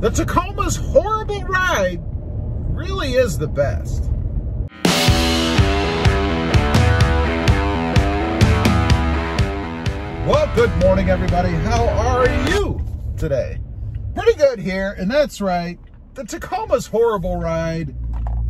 The Tacoma's horrible ride really is the best. Well, good morning, everybody. How are you today? Pretty good here, and that's right. The Tacoma's horrible ride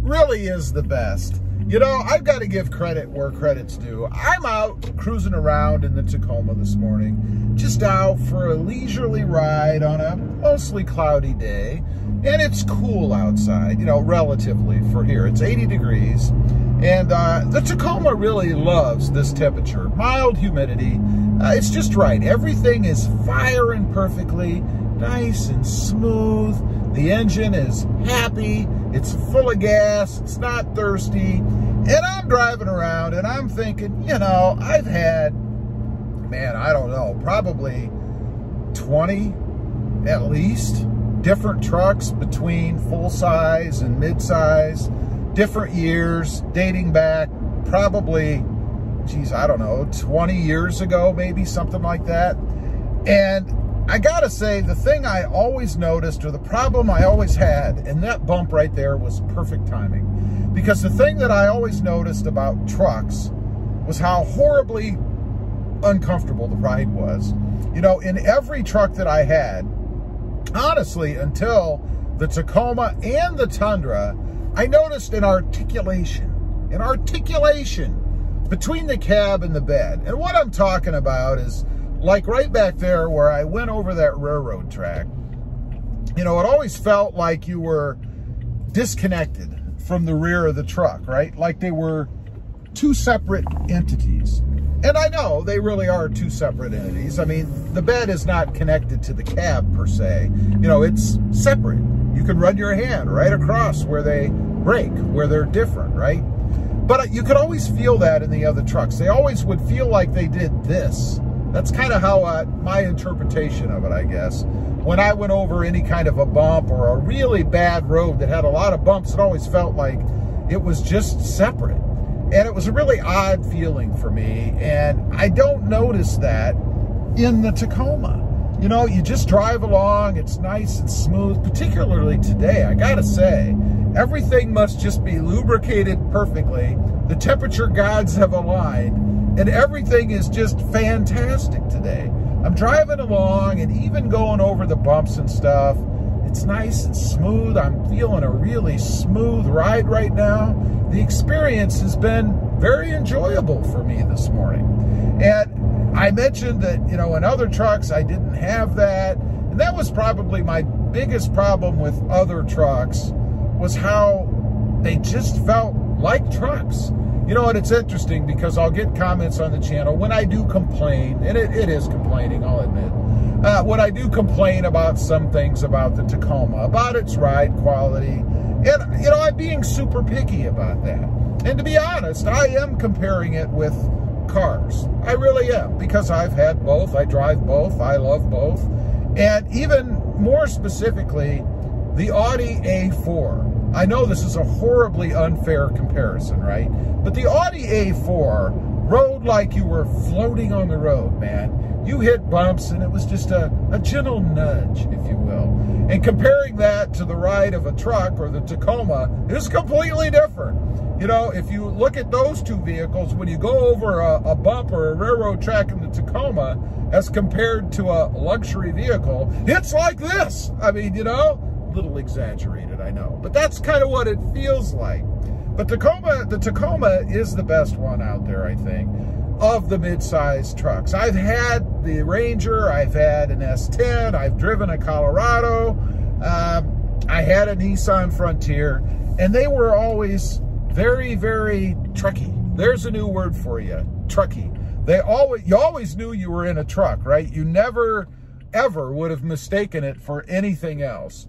really is the best. You know, I've got to give credit where credit's due. I'm out cruising around in the Tacoma this morning, just out for a leisurely ride on a mostly cloudy day, and it's cool outside, you know, relatively for here. It's 80 degrees, and the Tacoma really loves this temperature. Mild humidity, it's just right. Everything is firing perfectly, nice and smooth. The engine is happy, it's full of gas, it's not thirsty, and I'm driving around and I'm thinking, you know, I've had, man, I don't know, probably 20 at least different trucks between full size and mid-size, different years, dating back probably, geez, I don't know, 20 years ago, maybe something like that. And I gotta say, the thing I always noticed, or the problem I always had, and that bump right there was perfect timing. Because the thing that I always noticed about trucks was how horribly uncomfortable the ride was. You know, in every truck that I had, honestly, until the Tacoma and the Tundra, I noticed an articulation between the cab and the bed. And what I'm talking about is, like right back there where I went over that railroad track, you know, it always felt like you were disconnected from the rear of the truck, right? Like they were two separate entities. And I know they really are two separate entities. I mean, the bed is not connected to the cab per se. You know, it's separate. You can run your hand right across where they break, where they're different, right? But you could always feel that in the other trucks. They always would feel like they did this. That's kind of how my interpretation of it, I guess. When I went over any kind of a bump or a really bad road that had a lot of bumps, it always felt like it was just separate. And it was a really odd feeling for me. And I don't notice that in the Tacoma. You know, you just drive along, it's nice and smooth, particularly today, I gotta say. Everything must just be lubricated perfectly. The temperature gods have aligned. And everything is just fantastic today. I'm driving along and even going over the bumps and stuff. It's nice and smooth. I'm feeling a really smooth ride right now. The experience has been very enjoyable for me this morning. And I mentioned that, you know, in other trucks, I didn't have that. And that was probably my biggest problem with other trucks, was how they just felt like trucks. You know, and it's interesting because I'll get comments on the channel when I do complain, and it is complaining, I'll admit. When I do complain about some things about the Tacoma, about its ride quality, and, you know, I'm being super picky about that. And to be honest, I am comparing it with cars. I really am, because I've had both, I drive both, I love both. And even more specifically, the Audi A4. I know this is a horribly unfair comparison, right? But the Audi A4 rode like you were floating on the road, man. You hit bumps and it was just a gentle nudge, if you will. And comparing that to the ride of a truck or the Tacoma is completely different. You know, if you look at those two vehicles, when you go over a bump or a railroad track in the Tacoma as compared to a luxury vehicle, it's like this. I mean, you know, a little exaggerated, I know, but that's kind of what it feels like. But the Tacoma is the best one out there, I think, of the mid-sized trucks. I've had the Ranger, I've had an S10, I've driven a Colorado, I had a Nissan Frontier, and they were always very, very trucky. There's a new word for you, trucky. You always knew you were in a truck, right? You never, ever would have mistaken it for anything else.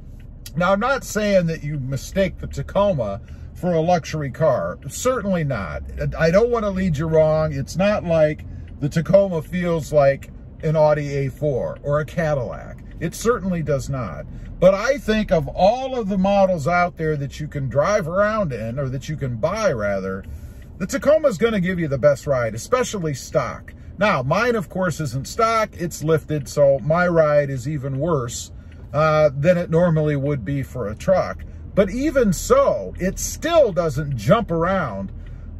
Now, I'm not saying that you mistake the Tacoma for a luxury car. Certainly not. I don't want to lead you wrong. It's not like the Tacoma feels like an Audi A4 or a Cadillac. It certainly does not. But I think of all of the models out there that you can drive around in, or that you can buy rather, the Tacoma is going to give you the best ride, especially stock. Now, mine, of course, isn't stock. It's lifted, so my ride is even worse than it normally would be for a truck. But even so, it still doesn't jump around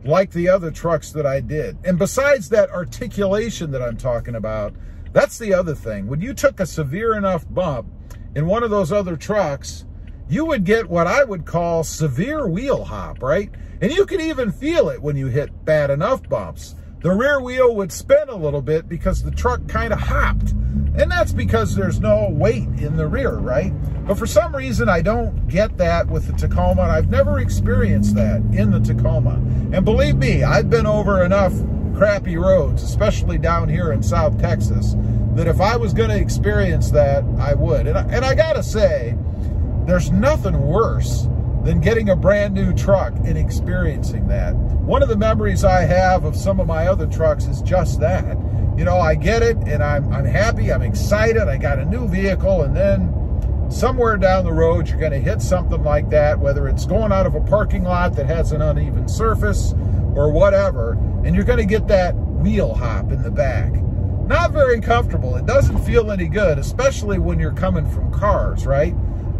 like the other trucks that I did. And besides that articulation that I'm talking about, that's the other thing. When you took a severe enough bump in one of those other trucks, you would get what I would call severe wheel hop, right? And you could even feel it when you hit bad enough bumps. The rear wheel would spin a little bit because the truck kind of hopped. And that's because there's no weight in the rear, right? But for some reason, I don't get that with the Tacoma, and I've never experienced that in the Tacoma. And believe me, I've been over enough crappy roads, especially down here in South Texas, that if I was going to experience that, I would. And I gotta say, there's nothing worse than getting a brand new truck and experiencing that. One of the memories I have of some of my other trucks is just that. You know, I get it and I'm happy, I'm excited, I got a new vehicle, and then somewhere down the road you're going to hit something like that, whether it's going out of a parking lot that has an uneven surface or whatever, and you're going to get that wheel hop in the back. Not very comfortable. It doesn't feel any good, especially when you're coming from cars, right?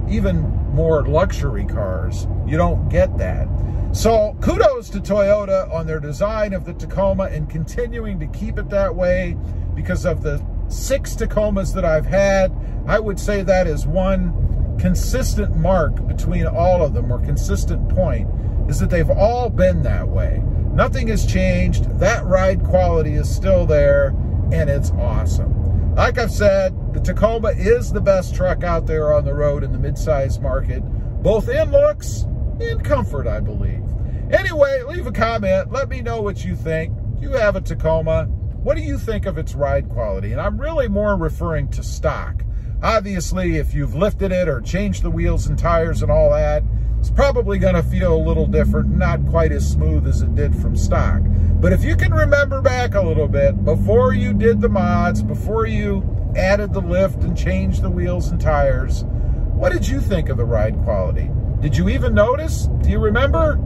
Even more luxury cars, you don't get that. So kudos to Toyota on their design of the Tacoma and continuing to keep it that way, because of the 6 Tacomas that I've had, I would say that is one consistent mark between all of them, or consistent point, is that they've all been that way. Nothing has changed. That ride quality is still there, and it's awesome. Like I've said, the Tacoma is the best truck out there on the road in the midsize market, both in looks and comfort, I believe. Anyway, leave a comment. Let me know what you think. You have a Tacoma. What do you think of its ride quality? And I'm really more referring to stock. Obviously, if you've lifted it or changed the wheels and tires and all that, it's probably going to feel a little different, not quite as smooth as it did from stock. But if you can remember back a little bit, before you did the mods, before you added the lift and changed the wheels and tires, what did you think of the ride quality? Did you even notice? Do you remember?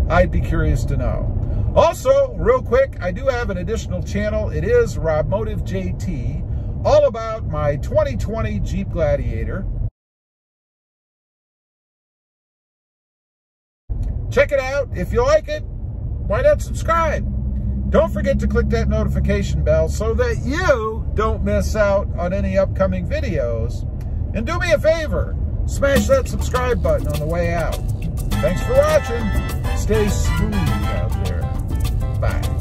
I'd be curious to know. Also, real quick, I do have an additional channel. It is RobMotive JT, all about my 2020 Jeep Gladiator. Check it out. If you like it, why not subscribe? Don't forget to click that notification bell so that you don't miss out on any upcoming videos. And do me a favor, smash that subscribe button on the way out. Thanks for watching. Stay smooth out there. Bye.